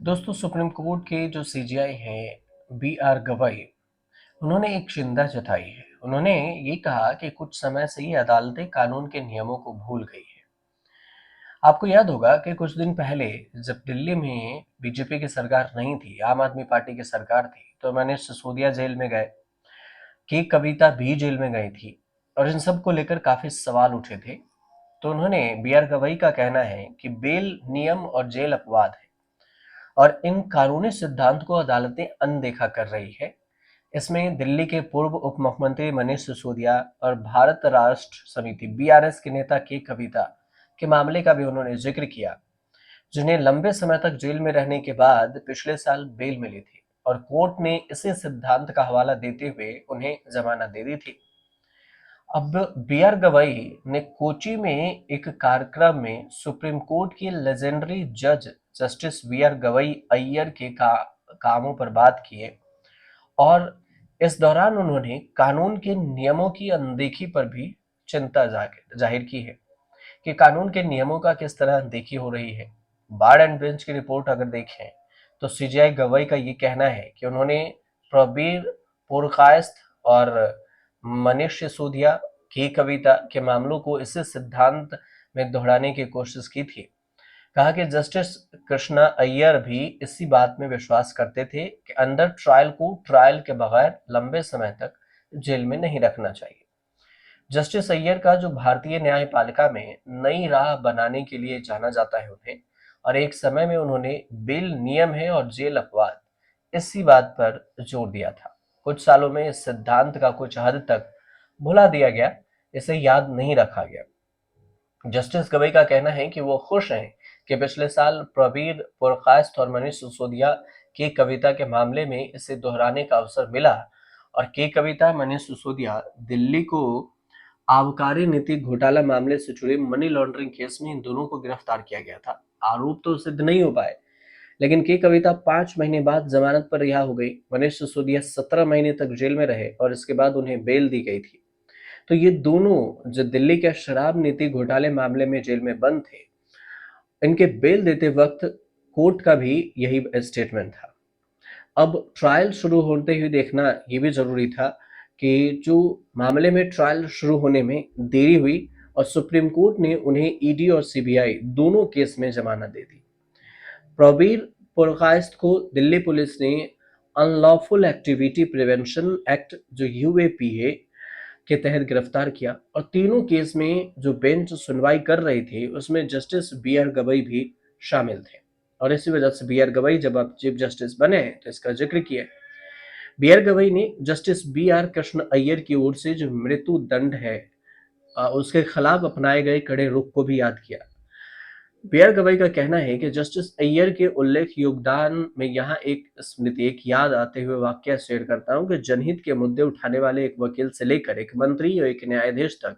दोस्तों, supreme court के जो सीजेआई हैं बी आर गवाई, उन्होंने एक चिंता जताई है। उन्होंने ये कहा कि कुछ समय से ये अदालतें कानून के नियमों को भूल गई है। आपको याद होगा कि कुछ दिन पहले जब दिल्ली में बीजेपी की सरकार नहीं थी, आम आदमी पार्टी की सरकार थी, तो मनीष सिसोदिया जेल में गए, के कविता भी जेल में गई थी और इन सब को लेकर काफी सवाल उठे थे। तो उन्होंने बी आर गवाई का कहना है कि बेल नियम और जेल अपवाद है और इन कानूनी सिद्धांत को अदालतें अनदेखा कर रही है। इसमें दिल्ली के पूर्व उप मुख्यमंत्री मनीष सिसोदिया और भारत राष्ट्र समिति बीआरएस के नेता के कविता के मामले का भी उन्होंने जिक्र किया, जिन्हें लंबे समय तक जेल में रहने के बाद पिछले साल बेल मिली थी और कोर्ट ने इसी सिद्धांत का हवाला देते हुए उन्हें जमानत दे दी थी। अब बी आर गवाई ने कोची में एक कार्यक्रम में सुप्रीम कोर्ट के लेजेंडरी जज जस्टिस बी आर गवाई अय्यर के कामों पर बात की है और इस दौरान उन्होंने कानून के नियमों की अनदेखी पर भी चिंता जाहिर की है कि कानून के नियमों का किस तरह अनदेखी हो रही है। बार एंड बेंच की रिपोर्ट अगर देखें तो सीजेआई गवाई का ये कहना है कि उन्होंने प्रबीर पुरकायस्थ और मनीष सिसोदिया की कविता के मामलों को इसी सिद्धांत में दोहराने की कोशिश की थी। कहा कि जस्टिस कृष्णा अय्यर भी इसी बात में विश्वास करते थे कि अंडर ट्रायल को ट्रायल के बगैर लंबे समय तक जेल में नहीं रखना चाहिए। जस्टिस अय्यर का जो भारतीय न्यायपालिका में नई राह बनाने के लिए जाना जाता है उन्हें, और एक समय में उन्होंने बेल नियम है और जेल अपवाद इसी बात पर जोर दिया था। कुछ सालों में इस सिद्धांत का कुछ हद तक भुला दिया गया, इसे याद नहीं रखा गया। जस्टिस गवई का कहना है कि वो खुश हैं कि पिछले साल प्रवीर पुरकायस्थ और मनीष सिसोदिया की कविता के मामले में इसे दोहराने का अवसर मिला और के कविता मनीष सिसोदिया दिल्ली को आबकारी नीति घोटाला मामले से जुड़े मनी लॉन्ड्रिंग केस में इन दोनों को गिरफ्तार किया गया था। आरोप तो सिद्ध नहीं हो पाए, लेकिन के कविता 5 महीने बाद जमानत पर रिहा हो गई। मनीष सिसोदिया 17 महीने तक जेल में रहे और इसके बाद उन्हें बेल दी गई थी। तो ये दोनों जो दिल्ली के शराब नीति घोटाले मामले में जेल में बंद थे, इनके बेल देते वक्त कोर्ट का भी यही स्टेटमेंट था। अब ट्रायल शुरू होते हुए देखना ये भी जरूरी था कि जो मामले में ट्रायल शुरू होने में देरी हुई और सुप्रीम कोर्ट ने उन्हें ईडी और सीबीआई दोनों केस में जमानत दे दी। प्रबीर पुरकायस्थ को दिल्ली पुलिस ने अनलॉफुल एक्टिविटी प्रिवेंशन एक्ट जो यूएपीए के तहत गिरफ्तार किया और तीनों केस में जो बेंच सुनवाई कर रही थी उसमें जस्टिस बी आर गवई भी शामिल थे और इसी वजह से बी आर गवई जब आप चीफ जस्टिस बने तो इसका जिक्र किया। बी आर गवई ने justice B R Krishna Iyer की ओर से जो मृत्यु दंड है उसके खिलाफ अपनाए गए कड़े रुख को भी याद किया। बी आर गवई का कहना है कि जस्टिस अय्यर के उल्लेख योगदान में यहाँ एक स्मृति एक याद आते हुए वाक्य शेयर करता हूँ कि जनहित के मुद्दे उठाने वाले एक वकील से लेकर एक मंत्री और एक न्यायाधीश तक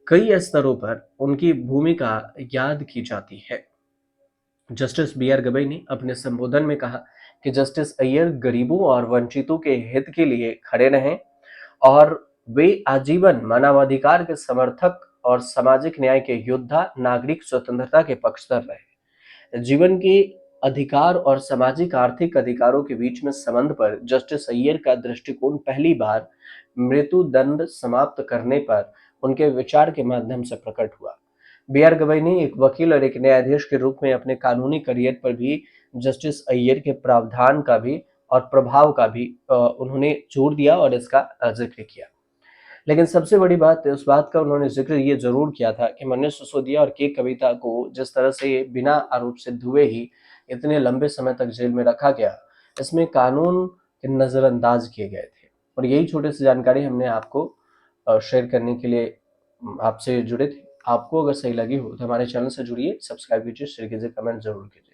कई स्तरों पर उनकी भूमिका याद की जाती है। जस्टिस बी आर गवई ने अपने संबोधन में कहा कि जस्टिस अय्यर गरीबों और वंचितों के हित के लिए खड़े रहे और वे आजीवन मानवाधिकार के समर्थक और सामाजिक न्याय के योद्धा, नागरिक स्वतंत्रता के पक्षधर रहे। जीवन के अधिकार और सामाजिक आर्थिक अधिकारों के बीच में संबंध पर जस्टिस अय्यर का दृष्टिकोण पहली बार मृत्यु दंड समाप्त करने पर उनके विचार के माध्यम से प्रकट हुआ। बी आर गवई ने एक वकील और एक न्यायाधीश के रूप में अपने कानूनी करियर पर भी जस्टिस अय्यर के प्रावधान का भी और प्रभाव का भी उन्होंने जोर दिया और इसका जिक्र किया। लेकिन सबसे बड़ी बात उस बात का उन्होंने जिक्र ये जरूर किया था कि मनीष सिसोदिया और के कविता को जिस तरह से बिना आरोप सिद्ध हुए ही इतने लंबे समय तक जेल में रखा गया, इसमें कानून के नजरअंदाज किए गए थे। और यही छोटी सी जानकारी हमने आपको शेयर करने के लिए आपसे जुड़े थे। आपको अगर सही लगी हो तो हमारे चैनल से जुड़िए, सब्सक्राइब कीजिए, शेयर कीजिए, कमेंट जरूर कीजिए।